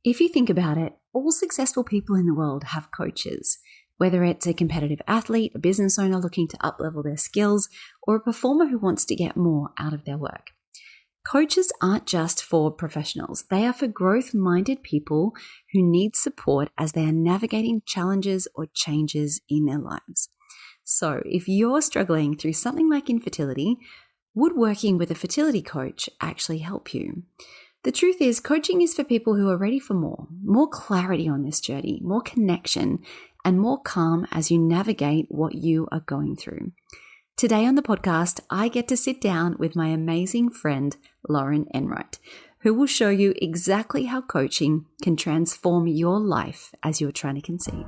If you think about it, all successful people in the world have coaches, whether it's a competitive athlete, a business owner looking to uplevel their skills, or a performer who wants to get more out of their work. Coaches aren't just for professionals. They are for growth-minded people who need support as they are navigating challenges or changes in their lives. So if you're struggling through something like infertility, would working with a fertility coach actually help you? The truth is, coaching is for people who are ready for more clarity on this journey, more connection, and more calm as you navigate what you are going through. Today on the podcast, I get to sit down with my amazing friend, Lauren Enright, who will show you exactly how coaching can transform your life as you're trying to conceive.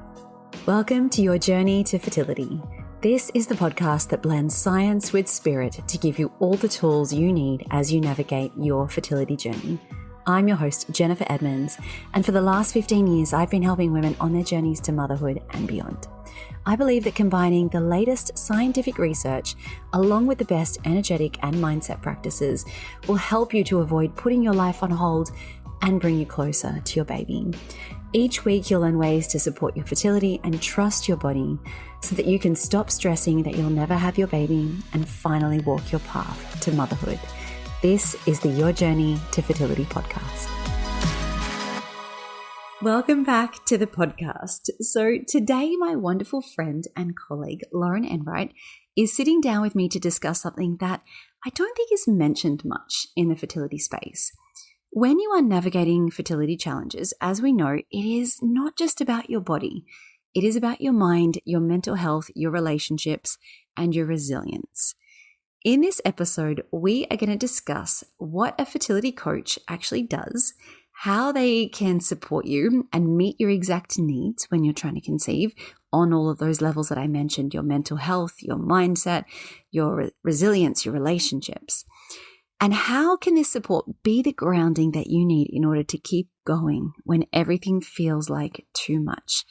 Welcome to your journey to fertility. This is the podcast that blends science with spirit to give you all the tools you need as you navigate your fertility journey. I'm your host, Jennifer Edmonds, and for the last 15 years, I've been helping women on their journeys to motherhood and beyond. I believe that combining the latest scientific research along with the best energetic and mindset practices will help you to avoid putting your life on hold and bring you closer to your baby. Each week, you'll learn ways to support your fertility and trust your body so that you can stop stressing that you'll never have your baby and finally walk your path to motherhood. This is the Your Journey to Fertility podcast. Welcome back to the podcast. So today, my wonderful friend and colleague, Lauren Enright, is sitting down with me to discuss something that I don't think is mentioned much in the fertility space. When you are navigating fertility challenges, as we know, it is not just about your body. It is about your mind, your mental health, your relationships, and your resilience. In this episode, we are going to discuss what a fertility coach actually does, how they can support you and meet your exact needs when you're trying to conceive on all of those levels that I mentioned, your mental health, your mindset, your resilience, your relationships. And how can this support be the grounding that you need in order to keep going when everything feels like too much?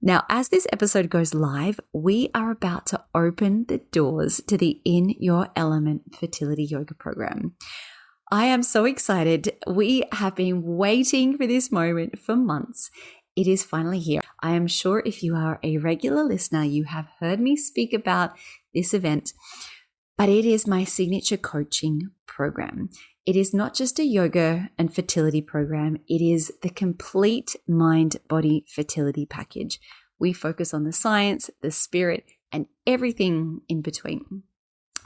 Now, as this episode goes live, we are about to open the doors to the In Your Element Fertility Yoga program. I am so excited. We have been waiting for this moment for months. It is finally here. I am sure if you are a regular listener, you have heard me speak about this event. But it is my signature coaching program. It is not just a yoga and fertility program. It is the complete mind-body fertility package. We focus on the science, the spirit, and everything in between.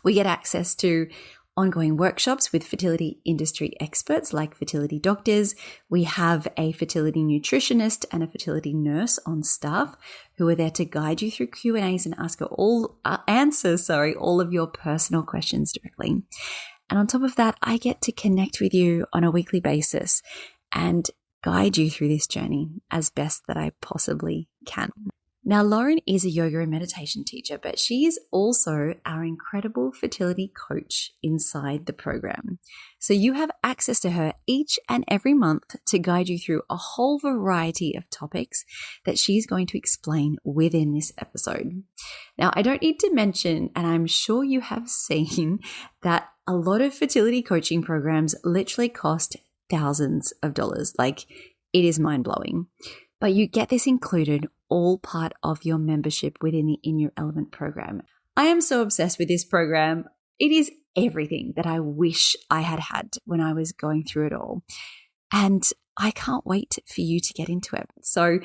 We get access to ongoing workshops with fertility industry experts like fertility doctors. We have a fertility nutritionist and a fertility nurse on staff who are there to guide you through Q&As and answer all of your personal questions directly. And on top of that, I get to connect with you on a weekly basis and guide you through this journey as best that I possibly can. Now, Lauren is a yoga and meditation teacher, but she is also our incredible fertility coach inside the program. So you have access to her each and every month to guide you through a whole variety of topics that she's going to explain within this episode. Now, I don't need to mention, and I'm sure you have seen, that a lot of fertility coaching programs literally cost thousands of dollars. Like, it is mind-blowing. But you get this included, all part of your membership within the In Your Element program. I am so obsessed with this program. It is everything that I wish I had had when I was going through it all. And I can't wait for you to get into it. So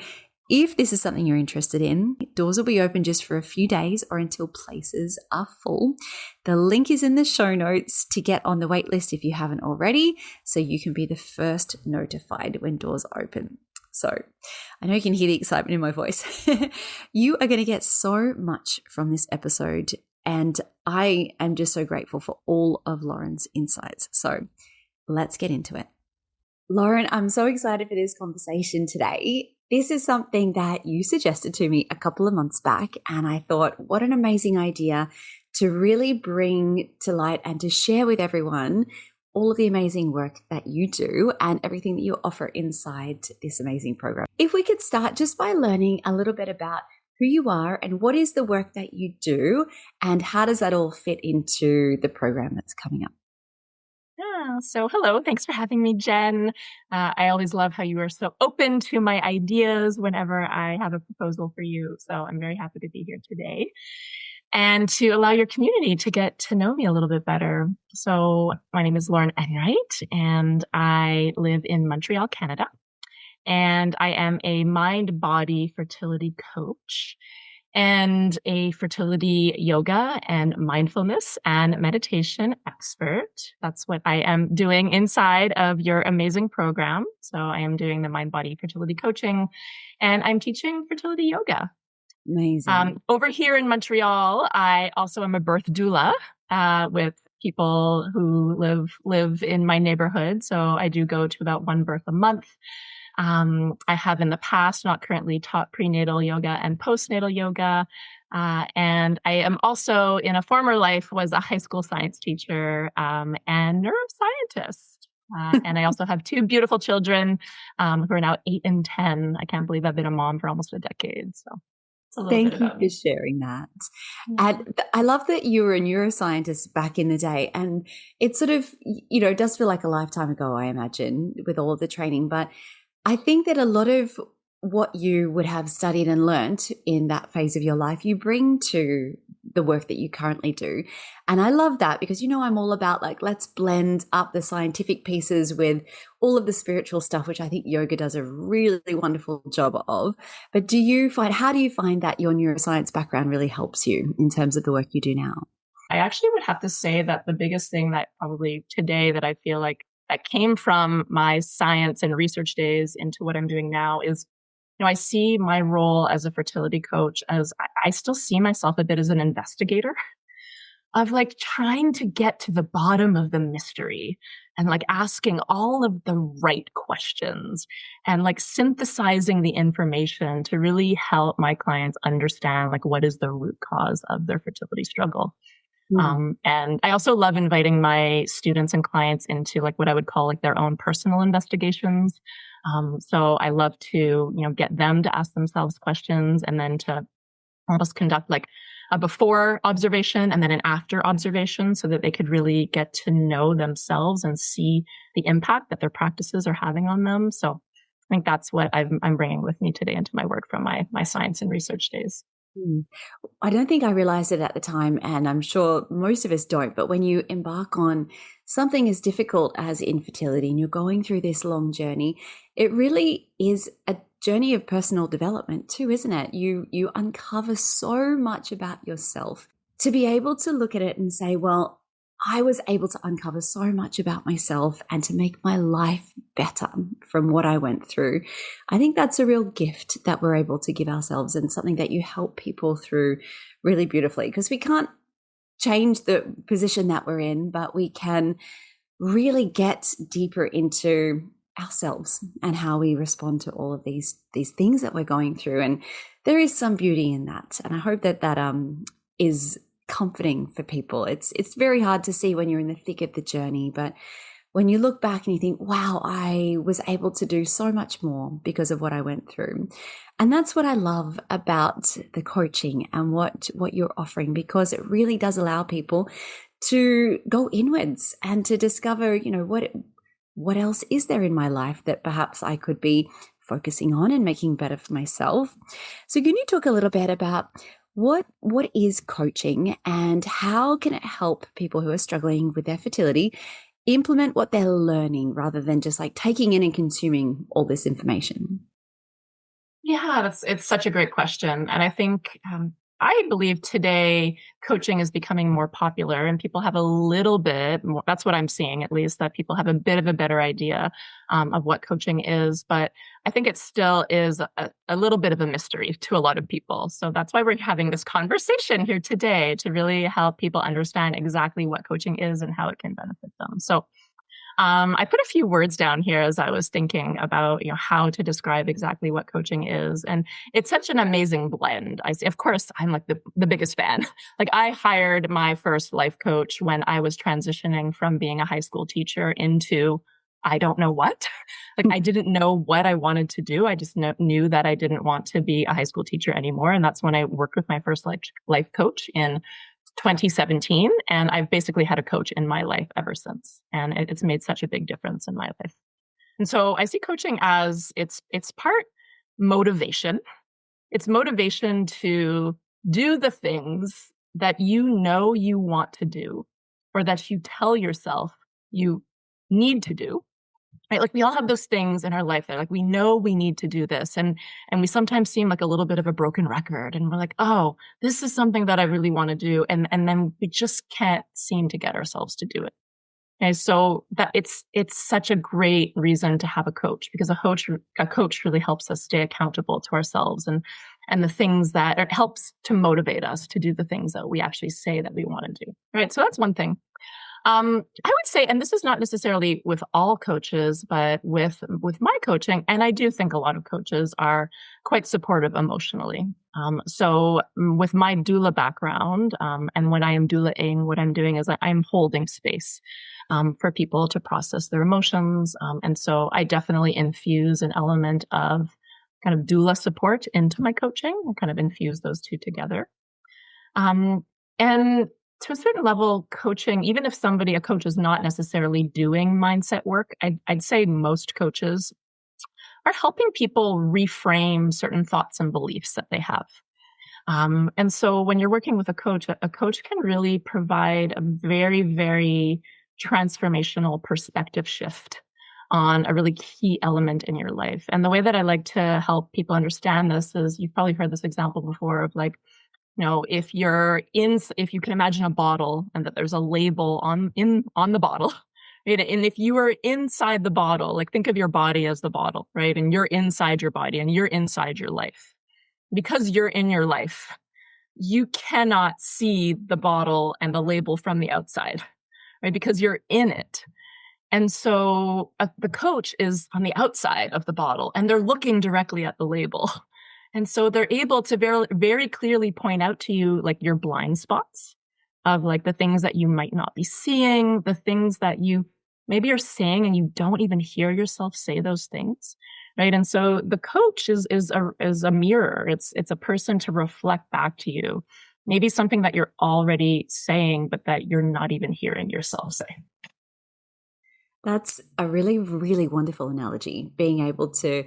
if this is something you're interested in, doors will be open just for a few days or until places are full. The link is in the show notes to get on the wait list if you haven't already, so you can be the first notified when doors open. So I know you can hear the excitement in my voice. You are going to get so much from this episode, and I am just so grateful for all of Lauren's insights. So let's get into it. Lauren, I'm so excited for this conversation today. This is something that you suggested to me a couple of months back, and I thought, what an amazing idea to really bring to light and to share with everyone all of the amazing work that you do and everything that you offer inside this amazing program. If we could start just by learning a little bit about who you are and what is the work that you do and how does that all fit into the program that's coming up? So hello, thanks for having me, Jen. I always love how you are so open to my ideas whenever I have a proposal for you. So I'm very happy to be here today and to allow your community to get to know me a little bit better. So my name is Lauren Enright, and I live in Montreal, Canada. And I am a mind-body fertility coach and a fertility yoga and mindfulness and meditation expert. That's what I am doing inside of your amazing program. So I am doing the mind body fertility coaching, and I'm teaching fertility yoga. Amazing. Over here in Montreal, I also am a birth doula with people who live in my neighborhood. So I do go to about one birth a month. I have in the past, not currently, taught prenatal yoga and postnatal yoga. And I am also, in a former life, was a high school science teacher and neuroscientist. And I also have two beautiful children who are now 8 and 10. I can't believe I've been a mom for almost a decade. So it's a little bit Thank you about for me. sharing that. Yeah. And I love that you were a neuroscientist back in the day. And it sort of, it does feel like a lifetime ago, I imagine, with all of the training. But I think that a lot of what you would have studied and learnt in that phase of your life, you bring to the work that you currently do. And I love that because, I'm all about let's blend up the scientific pieces with all of the spiritual stuff, which I think yoga does a really wonderful job of. But how do you find that your neuroscience background really helps you in terms of the work you do now? I actually would have to say that the biggest thing that probably today that I feel like that came from my science and research days into what I'm doing now is, I see my role as a fertility coach as I still see myself a bit as an investigator of trying to get to the bottom of the mystery and asking all of the right questions and synthesizing the information to really help my clients understand what is the root cause of their fertility struggle. And I also love inviting my students and clients into what I would call their own personal investigations. So I love to, get them to ask themselves questions and then to almost conduct a before observation and then an after observation so that they could really get to know themselves and see the impact that their practices are having on them. So I think that's what I'm bringing with me today into my work from my science and research days. I don't think I realized it at the time, and I'm sure most of us don't, but when you embark on something as difficult as infertility and you're going through this long journey, it really is a journey of personal development too, isn't it? You uncover so much about yourself to be able to look at it and say, well, I was able to uncover so much about myself and to make my life better from what I went through. I think that's a real gift that we're able to give ourselves and something that you help people through really beautifully, because we can't change the position that we're in, but we can really get deeper into ourselves and how we respond to all of these things that we're going through. And there is some beauty in that. And I hope that is comforting for people. It's very hard to see when you're in the thick of the journey, but when you look back and you think, wow, I was able to do so much more because of what I went through. And that's what I love about the coaching and what you're offering, because it really does allow people to go inwards and to discover, what else is there in my life that perhaps I could be focusing on and making better for myself. So can you talk a little bit about what is coaching and how can it help people who are struggling with their fertility implement what they're learning rather than just taking in and consuming all this information? Yeah, it's such a great question. And I think I believe today coaching is becoming more popular and people have a little bit more, that's what I'm seeing at least, that people have a bit of a better idea of what coaching is. But I think it still is a little bit of a mystery to a lot of people. So that's why we're having this conversation here today, to really help people understand exactly what coaching is and how it can benefit them. So I put a few words down here as I was thinking about, how to describe exactly what coaching is. And it's such an amazing blend. Of course, I'm the biggest fan. I hired my first life coach when I was transitioning from being a high school teacher into I don't know what. I didn't know what I wanted to do. I just knew that I didn't want to be a high school teacher anymore. And that's when I worked with my first life coach in 2017, and I've basically had a coach in my life ever since. And it's made such a big difference in my life. And so I see coaching as it's part motivation. It's motivation to do the things that you know you want to do, or that you tell yourself you need to do. Right? Like we all have those things in our life that like we know we need to do this, and we sometimes seem like a little bit of a broken record, and we're like, oh, this is something that I really want to do, and then we just can't seem to get ourselves to do it. Okay, so that it's such a great reason to have a coach, because a coach really helps us stay accountable to ourselves, and the things that it helps to motivate us to do the things that we actually say that we want to do. Right. So that's one thing. I would say, and this is not necessarily with all coaches, but with my coaching, and I do think a lot of coaches are quite supportive emotionally. With my doula background, and when I am doulaing, what I'm doing is I'm holding space for people to process their emotions. And so I definitely infuse an element of kind of doula support into my coaching and kind of infuse those two together. And to a certain level, coaching, even if a coach is not necessarily doing mindset work, I'd say most coaches are helping people reframe certain thoughts and beliefs that they have. And so when you're working with a coach can really provide a very, very transformational perspective shift on a really key element in your life. And the way that I like to help people understand this is, you've probably heard this example before of like, if you can imagine a bottle and that there's a label on the bottle, right? And if you are inside the bottle, like think of your body as the bottle, right? And you're inside your body and you're inside your life. Because you're in your life, you cannot see the bottle and the label from the outside, right? Because you're in it. And so the coach is on the outside of the bottle and they're looking directly at the label. And so they're able to very, very clearly point out to you like your blind spots of like the things that you might not be seeing, the things that you maybe are saying and you don't even hear yourself say those things. Right. And so the coach is a mirror. It's a person to reflect back to you, maybe something that you're already saying, but that you're not even hearing yourself say. That's a really, really wonderful analogy, being able to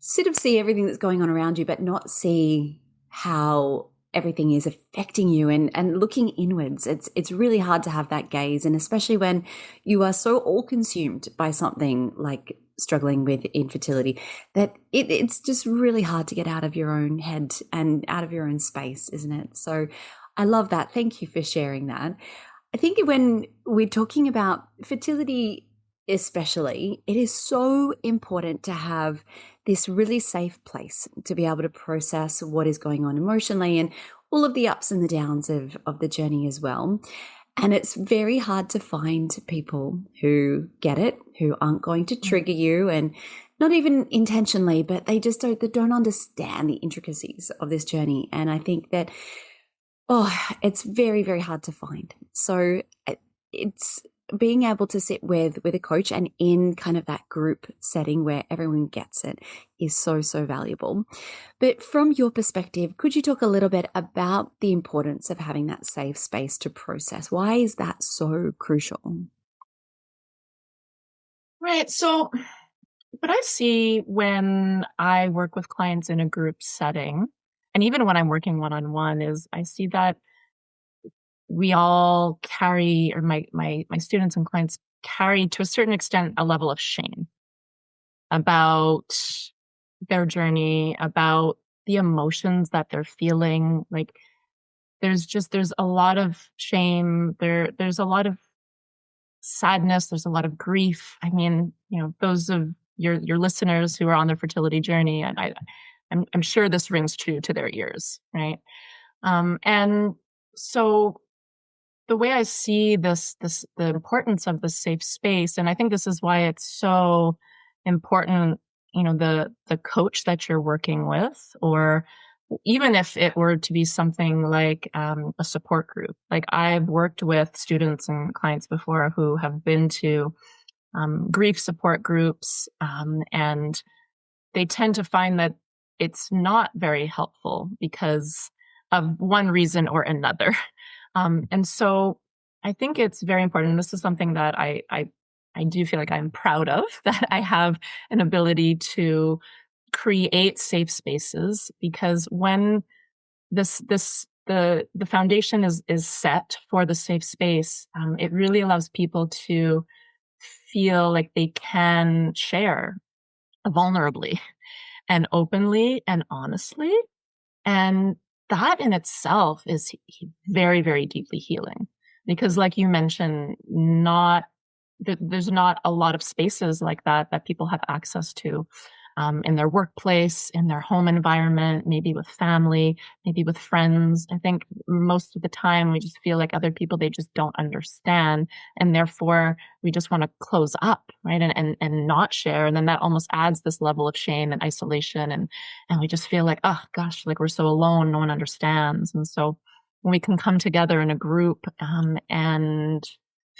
sort of see everything that's going on around you, but not see how everything is affecting you and looking inwards. It's really hard to have that gaze. And especially when you are so all consumed by something like struggling with infertility, that it's just really hard to get out of your own head and out of your own space, isn't it? So I love that. Thank you for sharing that. I think when we're talking about fertility, especially, it is so important to have this really safe place to be able to process what is going on emotionally and all of the ups and the downs of the journey as well. And it's very hard to find people who get it, who aren't going to trigger you, and not even intentionally, but they don't understand the intricacies of this journey. And I think that, it's very, very hard to find. So it's being able to sit with a coach and in kind of that group setting where everyone gets it is so, so valuable. But from your perspective, could you talk a little bit about the importance of having that safe space to process? Why is that so crucial? Right. So what I see when I work with clients in a group setting, and even when I'm working one-on-one, is I see that we all carry, or my students and clients carry to a certain extent a level of shame about their journey, about the emotions that they're feeling. Like there's a lot of shame. There's a lot of sadness. There's a lot of grief. I mean, those of your listeners who are on their fertility journey, and I'm sure this rings true to their ears, right? And so the way I see the importance of the safe space, and I think this is why it's so important, the coach that you're working with, or even if it were to be something like a support group. Like I've worked with students and clients before who have been to grief support groups, and they tend to find that it's not very helpful because of one reason or another. And so I think it's very important. This is something that I do feel like I'm proud of, that I have an ability to create safe spaces, because when the foundation is set for the safe space, it really allows people to feel like they can share vulnerably and openly and honestly. And that in itself is very, very deeply healing, because like you mentioned, there's not a lot of spaces like that people have access to, in their workplace, in their home environment, maybe with family, maybe with friends. I think most of the time we just feel like other people, they just don't understand. And therefore we just want to close up, right? And not share. And then that almost adds this level of shame and isolation. And we just feel like, oh gosh, like we're so alone. No one understands. And so when we can come together in a group, and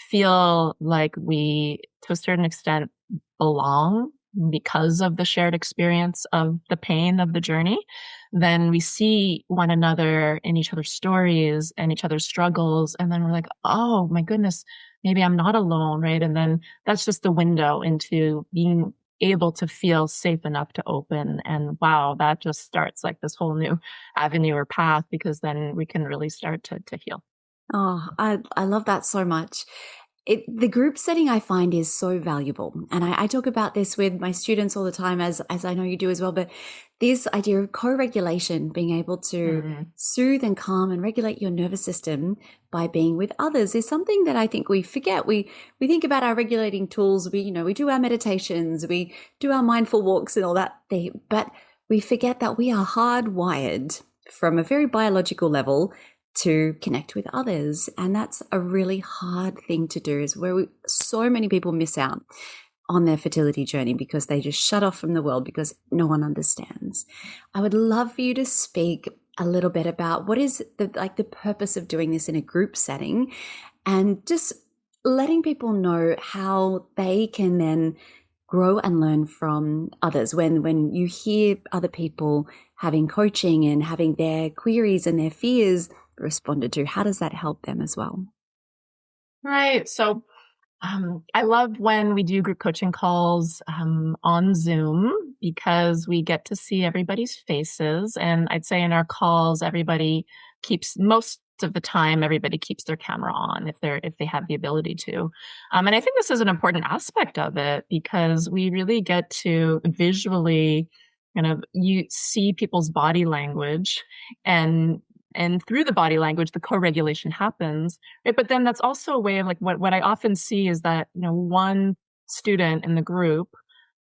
feel like we, to a certain extent, belong because of the shared experience of the pain of the journey, then we see one another in each other's stories and each other's struggles. And then we're like, oh my goodness, maybe I'm not alone, right? And then that's just the window into being able to feel safe enough to open. And wow, that just starts like this whole new avenue or path, because then we can really start to heal. Oh, I love that so much. The group setting I find is so valuable. And I talk about this with my students all the time, as I know you do as well. But this idea of co-regulation, being able to Mm. soothe and calm and regulate your nervous system by being with others, is something that I think we forget. We think about our regulating tools. We do our meditations, we do our mindful walks and all that thing, but we forget that we are hardwired from a very biological level to connect with others. And that's a really hard thing to do, is where so many people miss out on their fertility journey because they just shut off from the world because no one understands. I would love for you to speak a little bit about what is the purpose of doing this in a group setting, and just letting people know how they can then grow and learn from others. When you hear other people having coaching and having their queries and their fears responded to, how does that help them as well? Right. So I love when we do group coaching calls on Zoom, because we get to see everybody's faces. And I'd say in our calls, most of the time, everybody keeps their camera on if they have the ability to. And I think this is an important aspect of it, because we really get to visually you see people's body language, and through the body language, the co-regulation happens. Right? But then that's also a way of, like, what I often see is that, one student in the group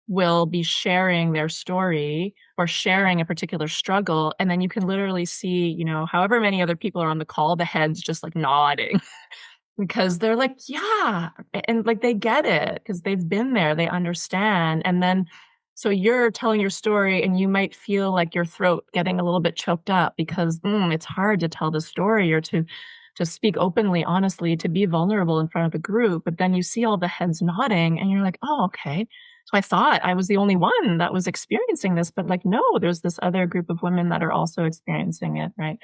will be sharing their story or sharing a particular struggle. And then you can literally see, however many other people are on the call, the heads just like nodding because they're like, yeah. And like they get it because they've been there, they understand. And then so you're telling your story and you might feel like your throat getting a little bit choked up because it's hard to tell the story or to speak openly, honestly, to be vulnerable in front of a group. But then you see all the heads nodding and you're like, oh, okay. So I thought I was the only one that was experiencing this, but like, no, there's this other group of women that are also experiencing it, right?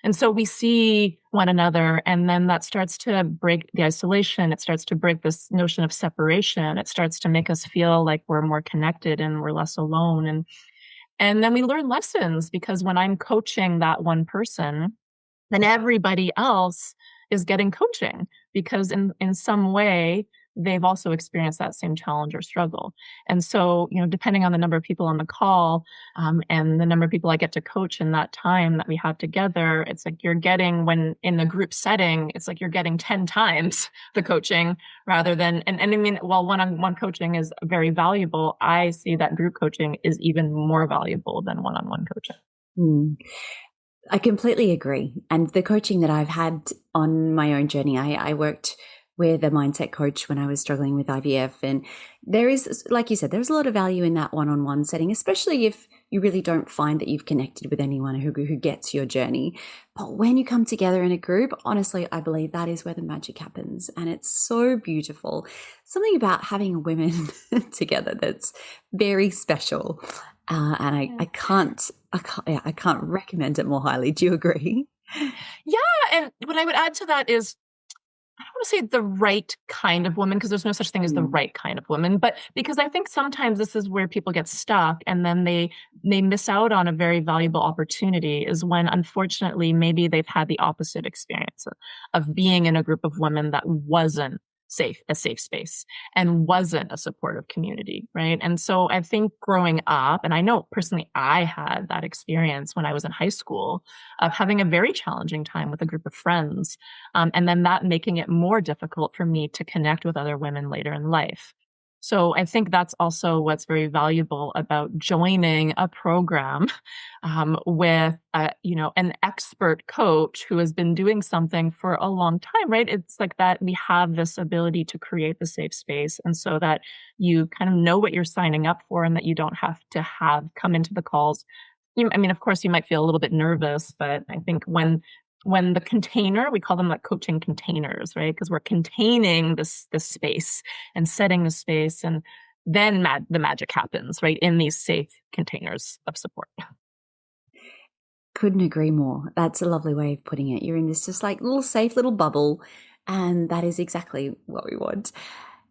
And so we see one another, and then that starts to break the isolation. It starts to break this notion of separation. It starts to make us feel like we're more connected and we're less alone. And then we learn lessons, because when I'm coaching that one person, then everybody else is getting coaching, because in some way they've also experienced that same challenge or struggle. And so, depending on the number of people on the call, and the number of people I get to coach in that time that we have together, it's like you're getting, when in the group setting, it's like you're getting 10 times the coaching rather than, and I mean, while one-on-one coaching is very valuable, I see that group coaching is even more valuable than one-on-one coaching. Mm. I completely agree. And the coaching that I've had on my own journey, I worked with a mindset coach when I was struggling with IVF. And there is, like you said, there's a lot of value in that one-on-one setting, especially if you really don't find that you've connected with anyone who gets your journey. But when you come together in a group, honestly, I believe that is where the magic happens. And it's so beautiful. Something about having women together that's very special. And I can't recommend it more highly. Do you agree? Yeah. And what I would add to that is, I don't want to say the right kind of woman, because there's no such thing as the Mm. right kind of woman, but because I think sometimes this is where people get stuck and then they miss out on a very valuable opportunity, is when unfortunately maybe they've had the opposite experience of being in a group of women that wasn't a safe space and wasn't a supportive community, right? And so I think growing up, and I know personally I had that experience when I was in high school of having a very challenging time with a group of friends, and then that making it more difficult for me to connect with other women later in life. So I think that's also what's very valuable about joining a program with an expert coach who has been doing something for a long time, right? It's like that we have this ability to create the safe space, and so that you kind of know what you're signing up for, and that you don't have to have come into the calls. I mean, of course, you might feel a little bit nervous, but I think when the container, we call them like coaching containers, right? Because we're containing this space and setting the space, and then the magic happens, right? In these safe containers of support. Couldn't agree more. That's a lovely way of putting it. You're in this just like little safe little bubble, and that is exactly what we want.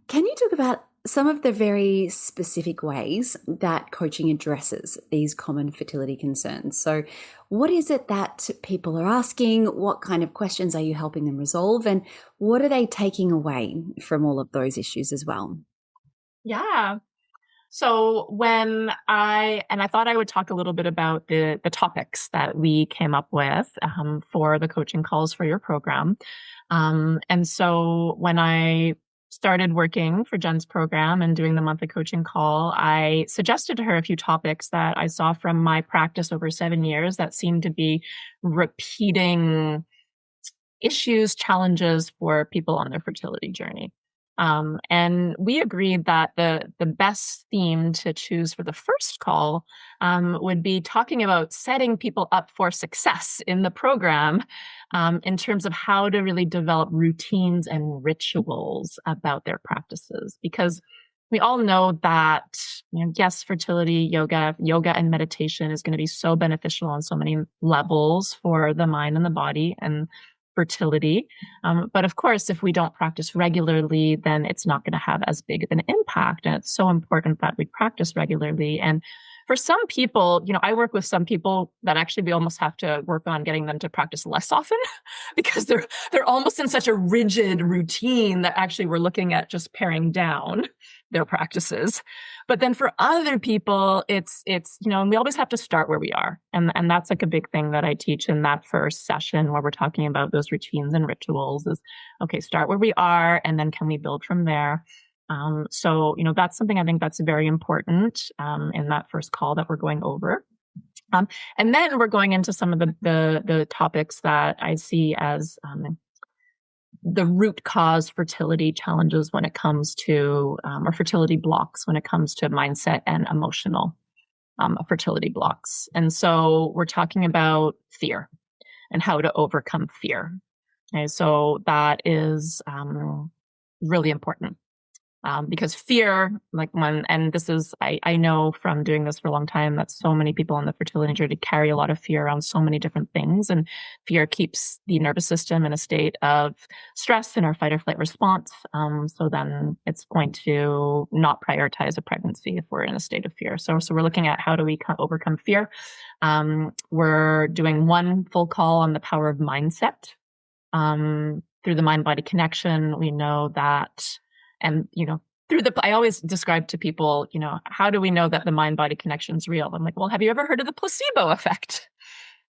Can you talk about some of the very specific ways that coaching addresses these common fertility concerns? So, what is it that people are asking? What kind of questions are you helping them resolve? And what are they taking away from all of those issues as well? Yeah. So I thought I would talk a little bit about the topics that we came up with for the coaching calls for your program. And so when I started working for Jen's program and doing the monthly coaching call, I suggested to her a few topics that I saw from my practice over 7 years that seemed to be repeating issues, challenges for people on their fertility journey. And we agreed that the best theme to choose for the first call would be talking about setting people up for success in the program, in terms of how to really develop routines and rituals about their practices. Because we all know that, yes, fertility, yoga and meditation is going to be so beneficial on so many levels for the mind and the body and fertility. But of course, if we don't practice regularly, then it's not going to have as big of an impact. And it's so important that we practice regularly. And for some people, I work with some people that actually we almost have to work on getting them to practice less often because they're almost in such a rigid routine that actually we're looking at just paring down their practices. But then for other people, it's and we always have to start where we are. And that's like a big thing that I teach in that first session where we're talking about those routines and rituals is, okay, start where we are, and then can we build from there? So, that's something I think that's very important in that first call that we're going over. And then we're going into some of the topics that I see as the root cause fertility challenges when it comes to, or fertility blocks when it comes to mindset and emotional fertility blocks. And so we're talking about fear and how to overcome fear. Okay, so that is really important. Because fear, and this is, I know from doing this for a long time that so many people on the fertility journey carry a lot of fear around so many different things. And fear keeps the nervous system in a state of stress in our fight or flight response. So then it's going to not prioritize a pregnancy if we're in a state of fear. So we're looking at how do we overcome fear. We're doing one full call on the power of mindset. Through the mind-body connection, we know that. And, I always describe to people, how do we know that the mind-body connection is real? I'm like, well, have you ever heard of the placebo effect?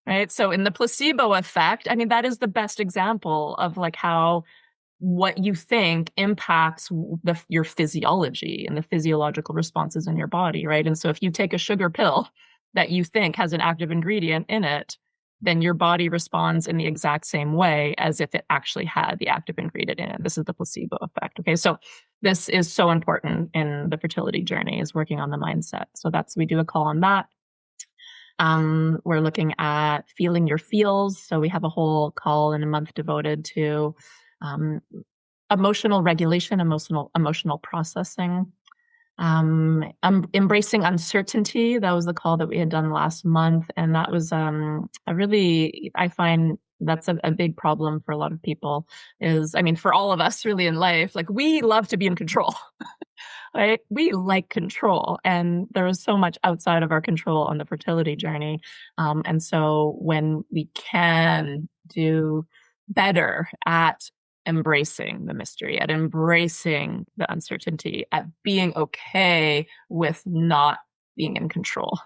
Right. So in the placebo effect, I mean, that is the best example of like how what you think impacts your physiology and the physiological responses in your body. Right. And so if you take a sugar pill that you think has an active ingredient in it, then your body responds in the exact same way as if it actually had the active ingredient in it. This is the placebo effect. Okay. So this is so important in the fertility journey, is working on the mindset. So we do a call on that. We're looking at feeling your feels. So we have a whole call in a month devoted to emotional regulation, emotional processing. Embracing uncertainty. That was the call that we had done last month. And that was I find That's a big problem for a lot of people is, I mean, for all of us really in life, like we love to be in control, right? We like control, and there is so much outside of our control on the fertility journey. And so when we can do better at embracing the mystery, at embracing the uncertainty, at being okay with not being in control,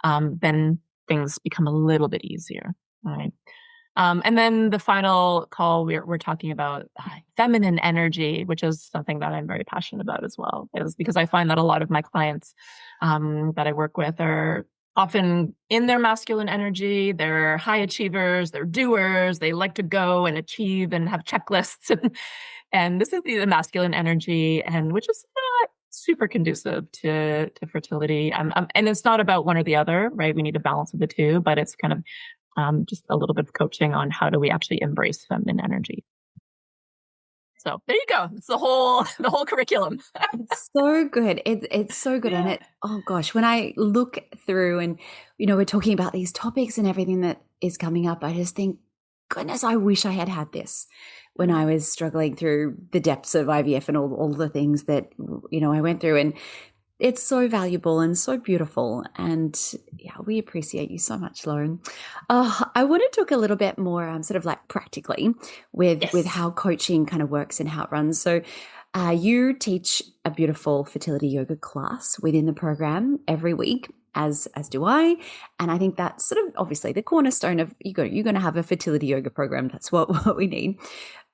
then things become a little bit easier, right? And then the final call, we're talking about feminine energy, which is something that I'm very passionate about as well, is because I find that a lot of my clients that I work with are often in their masculine energy. They're high achievers, they're doers, they like to go and achieve and have checklists. And this is the masculine energy, and which is not super conducive to fertility. And it's not about one or the other, right? We need a balance of the two, but it's kind of just a little bit of coaching on how do we actually embrace feminine energy. So there you go. It's the whole curriculum. It's so good. It's so good. And oh gosh, when I look through and, we're talking about these topics and everything that is coming up, I just think, goodness, I wish I had had this when I was struggling through the depths of IVF and all the things that, I went through. And it's so valuable and so beautiful. And yeah, we appreciate you so much, Lauren. I want to talk a little bit more sort of like practically with how coaching kind of works and how it runs. So you teach a beautiful fertility yoga class within the program every week, as do I. And I think that's sort of obviously the cornerstone of you're going to have a fertility yoga program. That's what we need.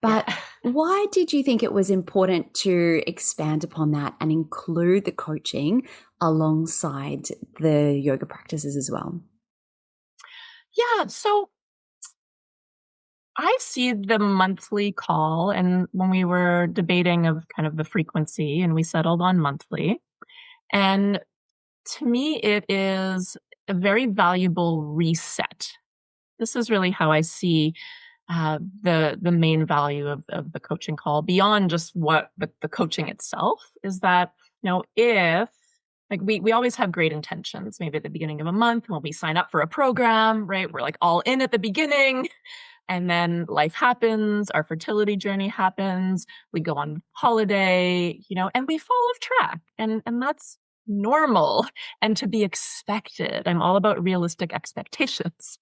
But why did you think it was important to expand upon that and include the coaching alongside the yoga practices as well? Yeah, so I see the monthly call, and when we were debating of kind of the frequency, and we settled on monthly. And to me, it is a very valuable reset. This is really how I see the main value of the coaching call beyond just what the coaching itself is that, if like we always have great intentions, maybe at the beginning of a month when we sign up for a program, right? We're like all in at the beginning, and then life happens, our fertility journey happens, we go on holiday, and we fall off track. And that's normal and to be expected. I'm all about realistic expectations.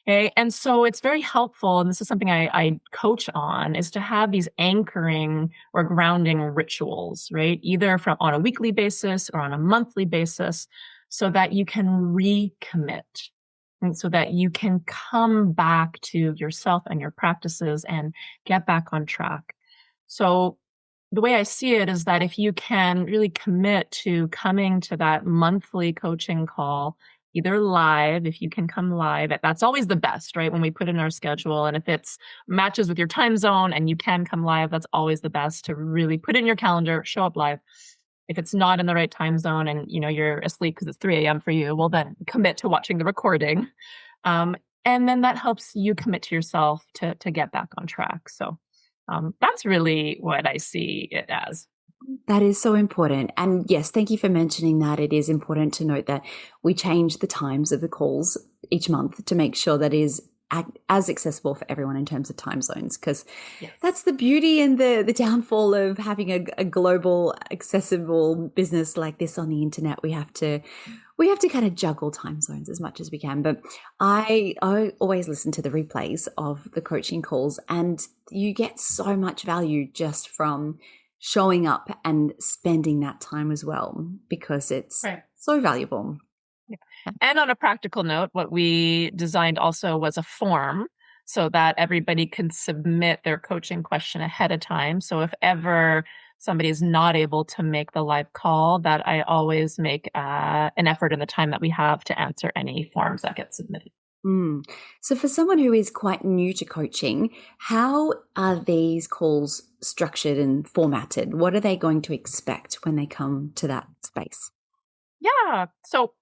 Okay. And so it's very helpful, and this is something I coach on, is to have these anchoring or grounding rituals, right? Either on a weekly basis or on a monthly basis, so that you can recommit and so that you can come back to yourself and your practices and get back on track. So the way I see it is that if you can really commit to coming to that monthly coaching call, either live, if you can come live, that's always the best, right? When we put in our schedule, and if it's matches with your time zone and you can come live, that's always the best to really put in your calendar, show up live. If it's not in the right time zone and you're asleep because it's 3 a.m. for you, well then commit to watching the recording. And then that helps you commit to yourself to get back on track. So that's really what I see it as. That is so important. And yes, thank you for mentioning that. It is important to note that we change the times of the calls each month to make sure that it is as accessible for everyone in terms of time zones, because that's the beauty and the downfall of having a global accessible business like this on the internet. We have to kind of juggle time zones as much as we can. But I always listen to the replays of the coaching calls, and you get so much value just from showing up and spending that time as well, because it's so valuable. And on a practical note, what we designed also was a form so that everybody can submit their coaching question ahead of time. So if ever somebody is not able to make the live call, that I always make an effort in the time that we have to answer any forms that get submitted. So for someone who is quite new to coaching, how are these calls structured and formatted? What are they going to expect when they come to that space? Yeah. So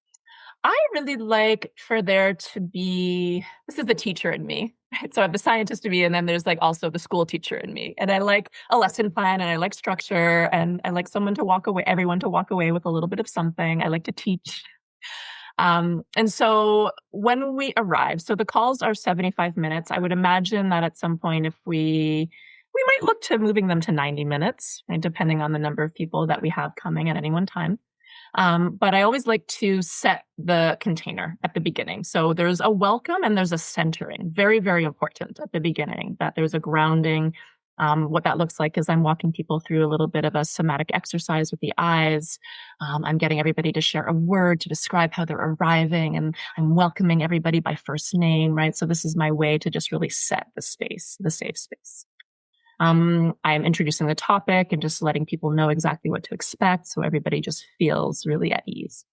I really like for there to be, this is the teacher in me, right? So I have the scientist in me, and then there's like also the school teacher in me. And I like a lesson plan, and I like structure, and I like everyone to walk away with a little bit of something. I like to teach. And so when we arrive, so the calls are 75 minutes. I would imagine that at some point, if we might look to moving them to 90 minutes, right, depending on the number of people that we have coming at any one time. But I always like to set the container at the beginning. So there's a welcome and there's a centering. Very, very important at the beginning that there's a grounding. What that looks like is I'm walking people through a little bit of a somatic exercise with the eyes. I'm getting everybody to share a word to describe how they're arriving, and I'm welcoming everybody by first name, right? So this is my way to just really set the space, the safe space. I'm introducing the topic and just letting people know exactly what to expect, so everybody just feels really at ease.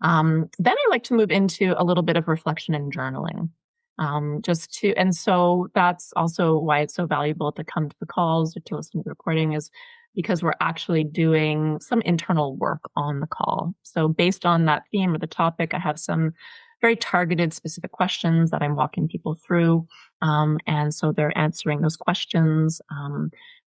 Then I like to move into a little bit of reflection and journaling. And so that's also why it's so valuable to come to the calls or to listen to the recording, is because we're actually doing some internal work on the call. So based on that theme or the topic, I have some very targeted, specific questions that I'm walking people through. And so they're answering those questions,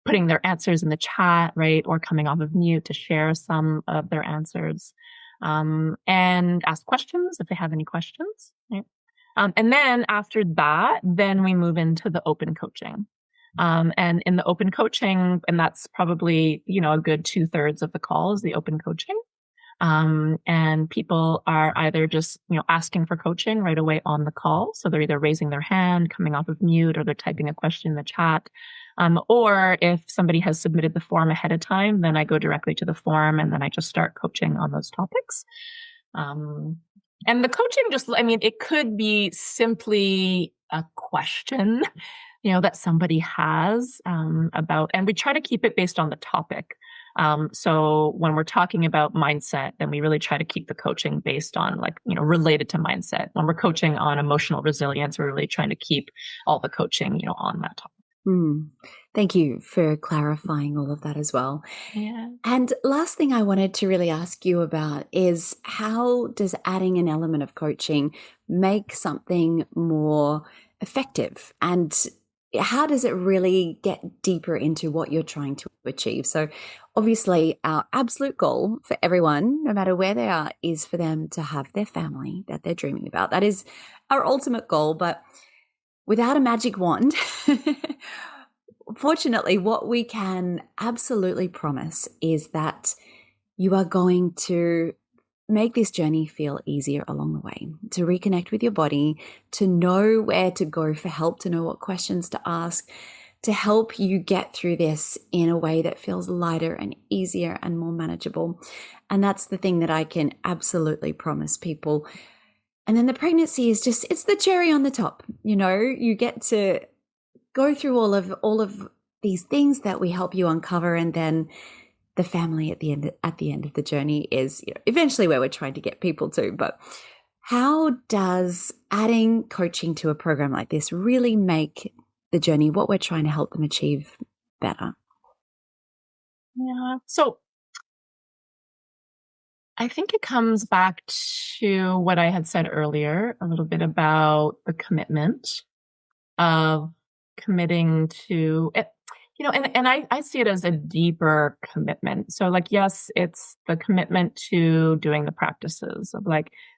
putting their answers in the chat, right? Or coming off of mute to share some of their answers, and ask questions if they have any questions, right? And then after that, then we move into the open coaching. And in the open coaching, and that's probably, a good 2/3 of the call is the open coaching. And people are either just, asking for coaching right away on the call. So they're either raising their hand, coming off of mute, or they're typing a question in the chat. Or if somebody has submitted the form ahead of time, then I go directly to the form and then I just start coaching on those topics. And the coaching it could be simply a question, that somebody has, about, and we try to keep it based on the topic. So when we're talking about mindset, then we really try to keep the coaching based on related to mindset. When we're coaching on emotional resilience, we're really trying to keep all the coaching, on that topic. Thank you for clarifying all of that as well. Yeah. And last thing I wanted to really ask you about is, how does adding an element of coaching make something more effective? And how does it really get deeper into what you're trying to achieve? So obviously our absolute goal for everyone, no matter where they are, is for them to have their family that they're dreaming about. That is our ultimate goal. But without a magic wand, fortunately, what we can absolutely promise is that you are going to make this journey feel easier along the way, to reconnect with your body, to know where to go for help, to know what questions to ask, to help you get through this in a way that feels lighter and easier and more manageable. And that's the thing that I can absolutely promise people. And then the pregnancy is just, it's the cherry on the top. You get to go through all of these things that we help you uncover, and then the family at the end of the journey is eventually where we're trying to get people to. But how does adding coaching to a program like this really make the journey, what we're trying to help them achieve, better? Yeah. So I think it comes back to what I had said earlier, a little bit about the commitment of committing to it, and I see it as a deeper commitment. So yes, it's the commitment to doing the practices of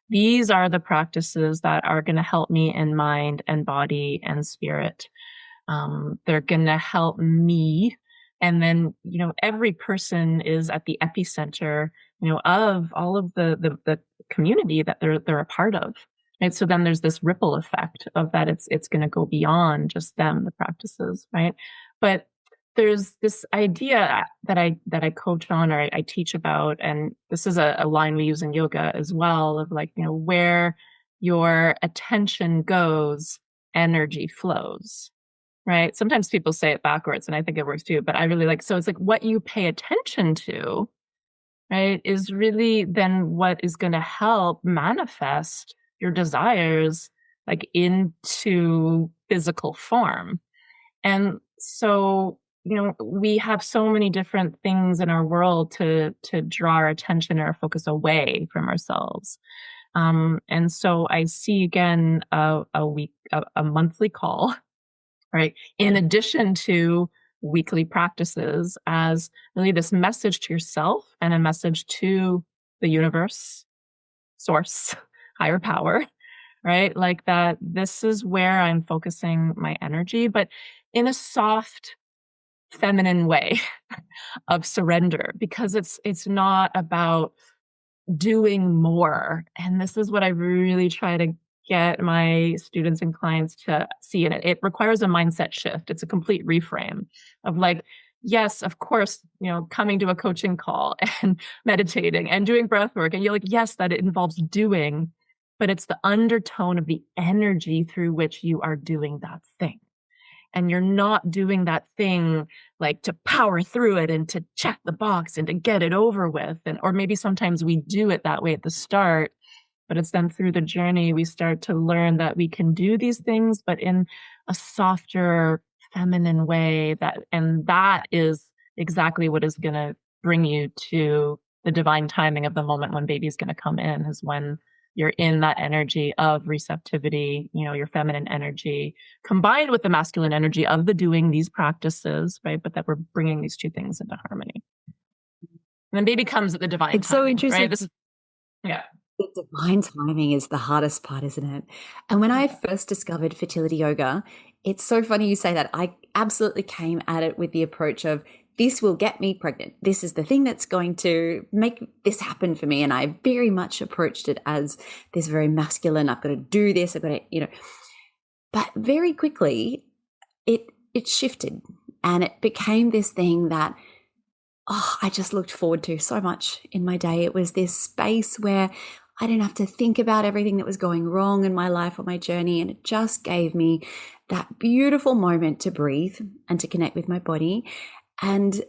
these are the practices that are going to help me in mind and body and spirit. They're going to help me. And then, every person is at the epicenter, of all of the community that they're a part of. Right. So then there's this ripple effect of that. It's going to go beyond just them, the practices. Right. But there's this idea that I coach on, or I teach about, and this is a line we use in yoga as well, of where your attention goes, energy flows. Right. Sometimes people say it backwards, and I think it works too, but I really so it's what you pay attention to, right, is really then what is going to help manifest your desires into physical form. And so, we have so many different things in our world to draw our attention or focus away from ourselves. And so I see again a monthly call, right, in addition to weekly practices, as really this message to yourself and a message to the universe source, higher power, right? Like that, this is where I'm focusing my energy, but in a soft, feminine way of surrender, because it's not about doing more. And this is what I really try to get my students and clients to see in it. It requires a mindset shift. It's a complete reframe of like, yes, of course, coming to a coaching call and meditating and doing breath work. And you're like, yes, that it involves doing, but it's the undertone of the energy through which you are doing that thing. And you're not doing that thing like to power through it and to check the box and to get it over with. Or maybe sometimes we do it that way at the start, but it's then through the journey we start to learn that we can do these things, but in a softer, feminine way. And that is exactly what is going to bring you to the divine timing of the moment when baby's going to come in, is when you're in that energy of receptivity, your feminine energy combined with the masculine energy of the doing these practices, right? But that we're bringing these two things into harmony. And then baby comes at the divine timing. It's so interesting. Right? Yeah. The divine timing is the hardest part, isn't it? And when I first discovered fertility yoga, it's so funny you say that. I absolutely came at it with the approach of, this will get me pregnant. This is the thing that's going to make this happen for me. And I very much approached it as this very masculine, I've got to do this, I've got to, but very quickly it shifted and it became this thing that, I just looked forward to so much in my day. It was this space where I didn't have to think about everything that was going wrong in my life or my journey. And it just gave me that beautiful moment to breathe and to connect with my body. And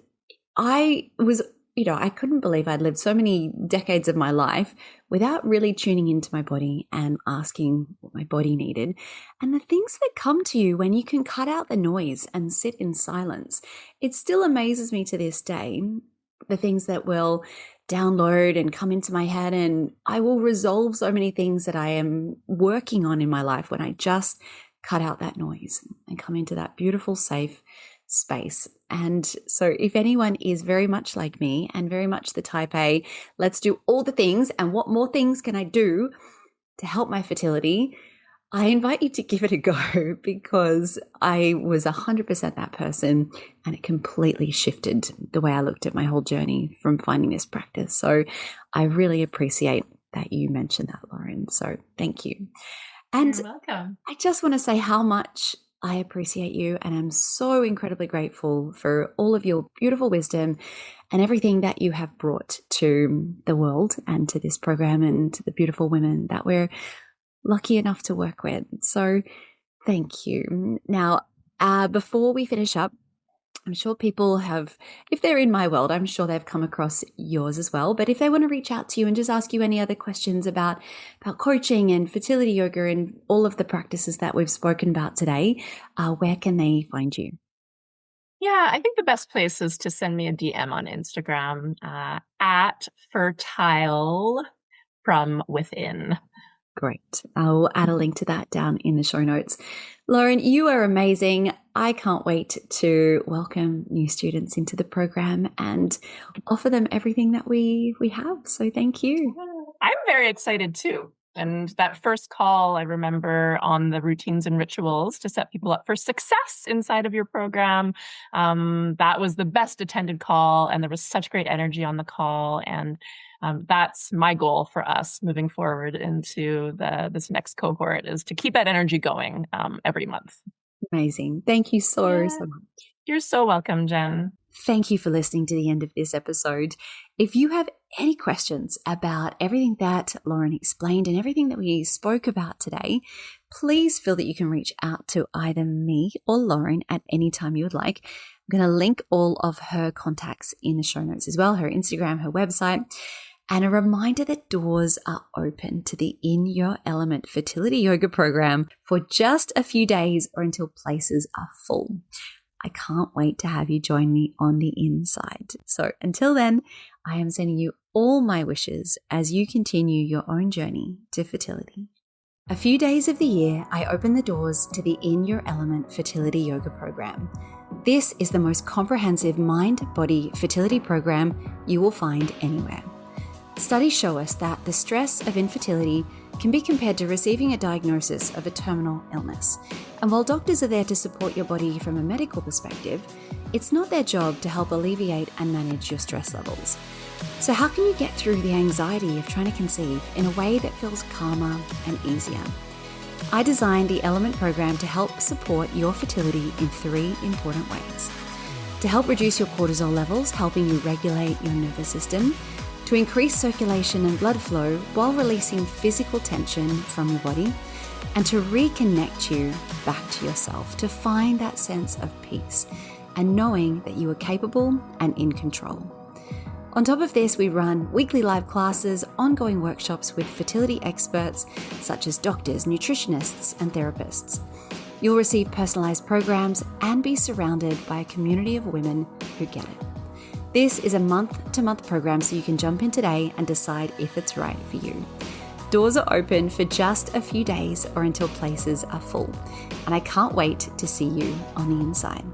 I was, I couldn't believe I'd lived so many decades of my life without really tuning into my body and asking what my body needed. And the things that come to you when you can cut out the noise and sit in silence, it still amazes me to this day, the things that will download and come into my head, and I will resolve so many things that I am working on in my life when I just cut out that noise and come into that beautiful, safe space. And so if anyone is very much like me and very much the type A, let's do all the things, and what more things can I do to help my fertility, I invite you to give it a go, because I was 100% that person, and it completely shifted the way I looked at my whole journey from finding this practice. So I really appreciate that you mentioned that, Lauren. So thank you. And you're welcome. I just want to say how much I appreciate you, and I'm so incredibly grateful for all of your beautiful wisdom and everything that you have brought to the world and to this program and to the beautiful women that we're lucky enough to work with. So thank you. Now, before we finish up, I'm sure people have, if they're in my world, I'm sure they've come across yours as well. But if they want to reach out to you and just ask you any other questions about coaching and fertility yoga and all of the practices that we've spoken about today, where can they find you? Yeah, I think the best place is to send me a DM on Instagram at fertile from within. Great. I'll add a link to that down in the show notes. Lauren, you are amazing. I can't wait to welcome new students into the program and offer them everything that we have. So thank you. I'm very excited too. And that first call, I remember on the routines and rituals to set people up for success inside of your program. That was the best attended call, and there was such great energy on the call. And that's my goal for us moving forward into this next cohort, is to keep that energy going every month. Amazing. Thank you so much. You're so welcome, Jen. Thank you for listening to the end of this episode. If you have any questions about everything that Lauren explained and everything that we spoke about today, please feel that you can reach out to either me or Lauren at any time you would like. I'm going to link all of her contacts in the show notes as well, her Instagram, her website. And a reminder that doors are open to the In Your Element Fertility Yoga program for just a few days or until places are full. I can't wait to have you join me on the inside. So until then, I am sending you all my wishes as you continue your own journey to fertility. A few days of the year, I open the doors to the In Your Element Fertility Yoga program. This is the most comprehensive mind-body fertility program you will find anywhere. Studies show us that the stress of infertility can be compared to receiving a diagnosis of a terminal illness. And while doctors are there to support your body from a medical perspective, it's not their job to help alleviate and manage your stress levels. So how can you get through the anxiety of trying to conceive in a way that feels calmer and easier? I designed the Element program to help support your fertility in 3 important ways. To help reduce your cortisol levels, helping you regulate your nervous system, to increase circulation and blood flow while releasing physical tension from your body, and to reconnect you back to yourself, to find that sense of peace and knowing that you are capable and in control. On top of this, we run weekly live classes, ongoing workshops with fertility experts such as doctors, nutritionists, and therapists. You'll receive personalized programs and be surrounded by a community of women who get it. This is a month-to-month program, so you can jump in today and decide if it's right for you. Doors are open for just a few days or until places are full, and I can't wait to see you on the inside.